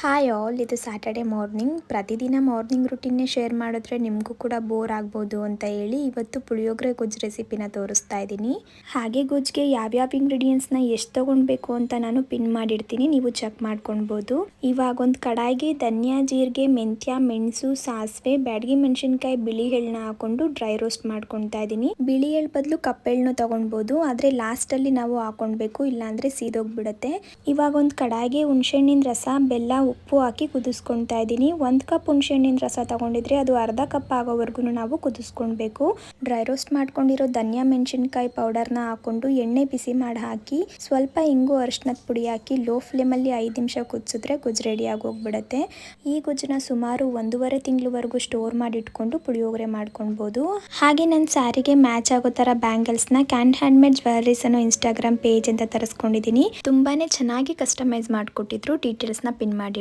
Hi all, ಇದು Saturday morning. ಪ್ರತಿದಿನ morning ರುಟೀನ್ನೇ share ಮಾಡಿದ್ರೆ ನಿಮಗೂ ಕೂಡ ಬೋರ್ ಆಗ್ಬೋದು ಅಂತ ಹೇಳಿ ಇವತ್ತು ಪುಳಿಯೋಗರೆ ಗೊಜ್ಜು ರೆಸಿಪಿನ ತೋರಿಸ್ತಾ ಇದ್ದೀನಿ. ಹಾಗೆ ಗೊಜ್ಜಿಗೆ ಯಾವ್ಯಾವ ಇಂಗ್ರೀಡಿಯೆಂಟ್ಸ್ನ ಎಷ್ಟು ತೊಗೊಳ್ಬೇಕು ಅಂತ ನಾನು ಪಿನ್ ಮಾಡಿರ್ತೀನಿ, ನೀವು ಚೆಕ್ ಮಾಡ್ಕೊಳ್ಬೋದು. ಇವಾಗ ಒಂದು ಕಡಾಯಿಗೆ ಧನಿಯಾ, ಜೀರಿಗೆ, ಮೆಂತ್ಯ, ಮೆಣಸು, ಸಾಸಿವೆ, ಬ್ಯಾಡಗಿ ಮೆಣಸಿನ್ಕಾಯಿ, ಬಿಳಿ ಎಳ್ಳನ್ನ ಹಾಕೊಂಡು ಡ್ರೈ ರೋಸ್ಟ್ ಮಾಡ್ಕೊತಾ ಇದ್ದೀನಿ. ಬಿಳಿ ಎಳ್ಳು ಬದಲು ಕಪ್ಪೆಳ್ಳನ್ನು ತೊಗೊಳ್ಬೋದು, ಆದರೆ ಲಾಸ್ಟಲ್ಲಿ ನಾವು ಹಾಕೊಳ್ಬೇಕು, ಇಲ್ಲಾಂದರೆ ಸೀದೋಗ್ಬಿಡುತ್ತೆ. ಇವಾಗ ಒಂದು ಕಡಾಯಿಗೆ ಹುಣಸೆಹಣ್ಣಿನ ರಸ, ಬೆಲ್ಲ, ಉಪ್ಪು ಹಾಕಿ ಕುದಿಸ್ಕೊತಾ ಇದ್ದೀನಿ. 1 ಕಪ್ ಹುಣಸೆಹಣ್ಣಿನ ರಸ ತಗೊಂಡಿದ್ರೆ ಅದು ಅರ್ಧ ಕಪ್ ಆಗೋವರೆಗೂ ನಾವು ಕುದಿಸ್ಕೊಳ್ಬೇಕು. ಡ್ರೈ ರೋಸ್ಟ್ ಮಾಡ್ಕೊಂಡಿರೋ ಧನಿಯಾ ಮೆಣಸಿನ್ಕಾಯಿ ಪೌಡರ್ನ ಹಾಕೊಂಡು ಎಣ್ಣೆ ಬಿಸಿ ಮಾಡಿ ಹಾಕಿ ಸ್ವಲ್ಪ ಇಂಗು, ಅರಿಶಿನದ ಪುಡಿ ಹಾಕಿ ಲೋ ಫ್ಲೇಮಲ್ಲಿ 5 ನಿಮಿಷ ಕುದಿಸಿದ್ರೆ ಗೊಜ್ಜು ರೆಡಿಯಾಗಿ ಹೋಗ್ಬಿಡುತ್ತೆ. ಈ ಗೊಜ್ಜನ್ನ ಸುಮಾರು 1.5 ತಿಂಗಳವರೆಗೂ ಸ್ಟೋರ್ ಮಾಡಿ ಇಟ್ಕೊಂಡು ಪುಳಿಯೋಗರೆ ಮಾಡ್ಕೊಳ್ಬೋದು. ಹಾಗೆ ನನ್ನ ಸ್ಯಾರಿಗೆ ಮ್ಯಾಚ್ ಆಗೋ ಥರ ಬ್ಯಾಂಗಲ್ಸ್ನ ಕ್ಯಾನ್ ಹ್ಯಾಂಡ್ಮೇಡ್ ಜ್ಯುವೆಲರೀಸ್ ಅನ್ನೋ ಇನ್ಸ್ಟಾಗ್ರಾಮ್ ಪೇಜ್ ಅಂತ ತರಿಸ್ಕೊಂಡಿದ್ದೀನಿ. ತುಂಬಾನೇ ಚೆನ್ನಾಗಿ ಕಸ್ಟಮೈಸ್ ಮಾಡಿಕೊಟ್ಟಿದ್ರು. ಡೀಟೇಲ್ಸ್ನ ಪಿನ್ ಮಾಡಿ